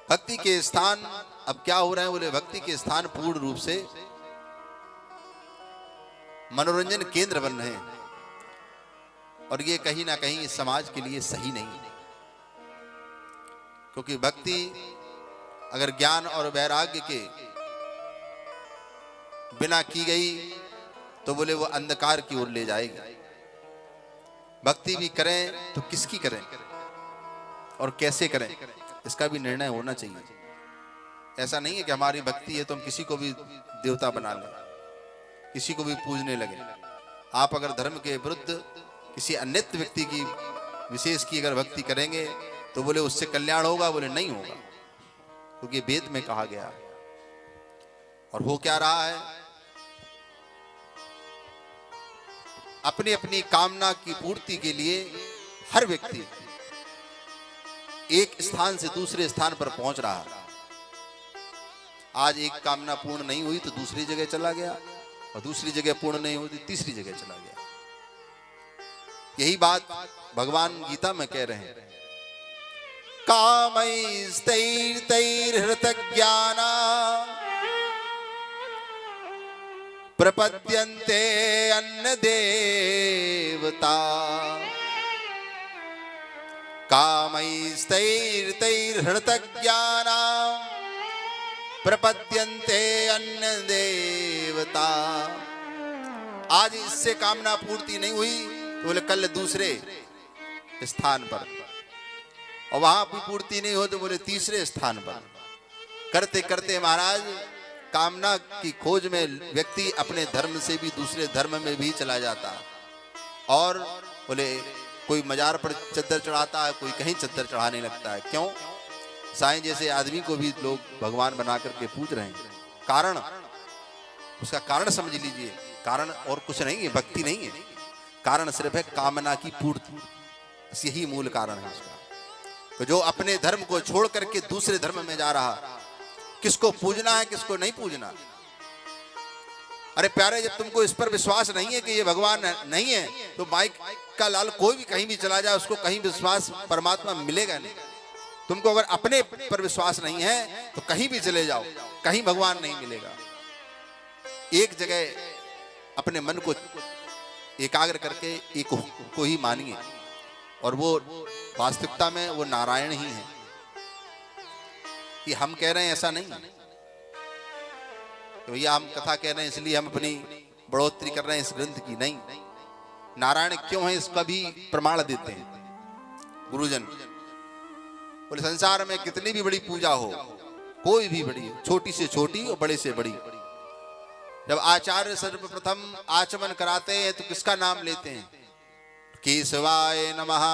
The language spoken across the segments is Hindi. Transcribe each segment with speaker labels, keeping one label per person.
Speaker 1: भक्ति के स्थान अब क्या हो रहे हैं? बोले भक्ति के स्थान पूर्ण रूप से मनोरंजन केंद्र बन रहे हैं, और ये कहीं ना कहीं इस समाज के लिए सही नहीं है। क्योंकि भक्ति अगर ज्ञान और वैराग्य के बिना की गई तो बोले वो अंधकार की ओर ले जाएगी। भक्ति भी करें तो किसकी करें और कैसे करें, इसका भी निर्णय होना चाहिए। ऐसा नहीं है कि हमारी भक्ति है तो हम किसी को भी देवता बना लें, किसी को भी पूजने लगे। आप अगर धर्म के विरुद्ध किसी अन्य व्यक्ति की विशेष की अगर भक्ति करेंगे तो बोले उससे कल्याण होगा, बोले नहीं होगा, क्योंकि वेद में कहा गया। और हो क्या रहा है? अपनी अपनी कामना की पूर्ति के लिए हर व्यक्ति एक स्थान से दूसरे स्थान पर पहुंच रहा है। आज एक कामना पूर्ण नहीं हुई तो दूसरी जगह चला गया, और दूसरी जगह पूर्ण नहीं हुई तो तीसरी जगह चला गया। यही बात भगवान गीता में कह रहे हैं, कामैस्तैर्तैर्हृतज्ञाना प्रपद्यन्ते अन्य देवता। कामैस्तैर्तैर्हृतज्ञाना प्रपद्यन्ते अन्य देवता। आज इससे कामना पूर्ति नहीं हुई तो बोले कल दूसरे स्थान पर, और वहां भी पूर्ति नहीं हो तो बोले तीसरे स्थान पर। करते करते महाराज कामना की खोज में व्यक्ति अपने धर्म से भी दूसरे धर्म में भी चला जाता, और बोले कोई मजार पर चद्दर चढ़ाता है, कोई कहीं चद्दर चढ़ाने लगता है। क्यों? साईं जैसे आदमी को भी लोग भगवान बना करके पूज रहे हैं। कारण, उसका कारण समझ लीजिए। कारण और कुछ नहीं है, भक्ति नहीं है, कारण सिर्फ है कामना की पूर्ति। बस यही मूल कारण है उसका। तो जो अपने धर्म को छोड़ करके दूसरे धर्म में जा रहा, किसको पूजना है किसको नहीं पूजना। अरे प्यारे, जब तुमको इस पर विश्वास नहीं है कि ये भगवान नहीं है तो माइक का लाल कोई भी कहीं भी चला जाए, उसको कहीं विश्वास परमात्मा मिलेगा नहीं। तुमको अगर अपने पर विश्वास नहीं है तो कहीं भी चले जाओ, कहीं भगवान नहीं मिलेगा। एक जगह अपने मन को एकाग्र करके एक को ही मानिए, और वो वास्तविकता में वो नारायण ही है। कि हम कह रहे हैं ऐसा नहीं है तो भैया हम कथा कह रहे हैं इसलिए हम अपनी बढ़ोतरी कर रहे हैं इस ग्रंथ की, नहीं। नारायण क्यों है इसका भी प्रमाण देते हैं गुरुजन। बोले संसार में कितनी भी बड़ी पूजा हो, कोई भी बड़ी, छोटी से छोटी और बड़े से बड़ी, जब आचार्य सर्वप्रथम आचमन कराते हैं तो किसका नाम लेते हैं? केशवाय नमः,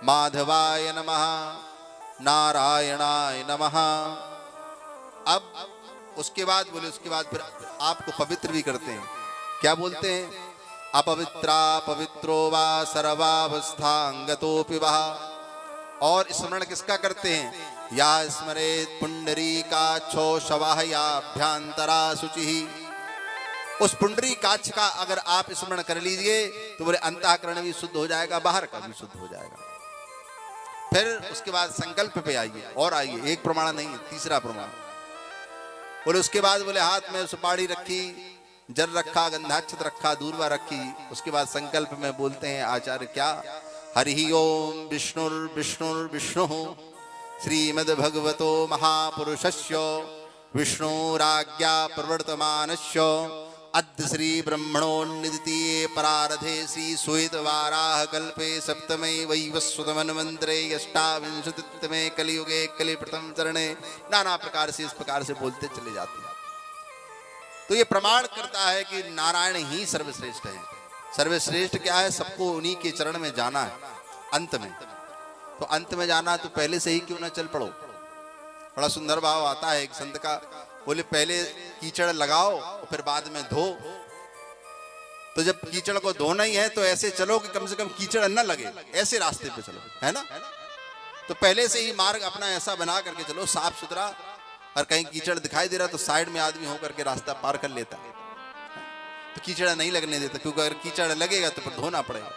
Speaker 1: माधवाय नमः, नारायणाय नमः। अब उसके बाद बोले, उसके बाद फिर आपको पवित्र भी करते हैं। क्या बोलते हैं? अपवित्रा पवित्रो वा सर्वावस्थांगतोपि वः। और स्मरण किसका करते हैं? या स्मरेत पुंडरीकाक्षो शवः याभ्यंतरा शुचिः। उस पुंडरीकाक्ष का अगर आप स्मरण कर लीजिए तो बोले अंतःकरण भी शुद्ध हो जाएगा, बाहर का भी शुद्ध हो जाएगा। फिर उसके बाद संकल्प पे आइए, और आइए, एक प्रमाण नहीं है, तीसरा प्रमाण। बोले उसके बाद बोले हाथ में सुपारी रखी, जल रखा, गंधाक्षत रखा, दूर्वा रखी। उसके बाद संकल्प में बोलते हैं आचार्य क्या? हरि ओम विष्णुर्विष्णुर्विष्णुः श्रीमद्भगवतो महापुरुषस्य विष्णुराज्ञा प्रवर्तमानस्य अद्य श्री ब्रह्मणोन्निदितीये परारधे श्री श्वेतवाराह कल्पे सप्तमे वैवस्वतमन्वन्तरे अष्टाविंशतितमे कलियुगे कलि प्रथम चरणे। नाना प्रकार से इस प्रकार से बोलते चले जाते हैं। तो ये प्रमाण करता है कि नारायण ही सर्वश्रेष्ठ है। सर्वश्रेष्ठ क्या है? सबको उन्हीं के चरण में जाना है अंत में। तो अंत में जाना है तो पहले से ही क्यों ना चल पड़ो। बड़ा सुंदर भाव आता है एक संत का, बोले पहले कीचड़ लगाओ और फिर बाद में धो। तो जब कीचड़ को धोना ही है तो ऐसे चलो कि कम से कम कीचड़ न लगे, ऐसे रास्ते पे चलो, है ना। तो पहले से ही मार्ग अपना ऐसा बना करके चलो साफ सुथरा, और कहीं कीचड़ दिखाई दे रहा तो साइड में आदमी होकर के रास्ता पार कर लेता है। तो कीचड़ नहीं लगने देता, क्योंकि अगर कीचड़ लगेगा तो फिर धोना पड़ेगा।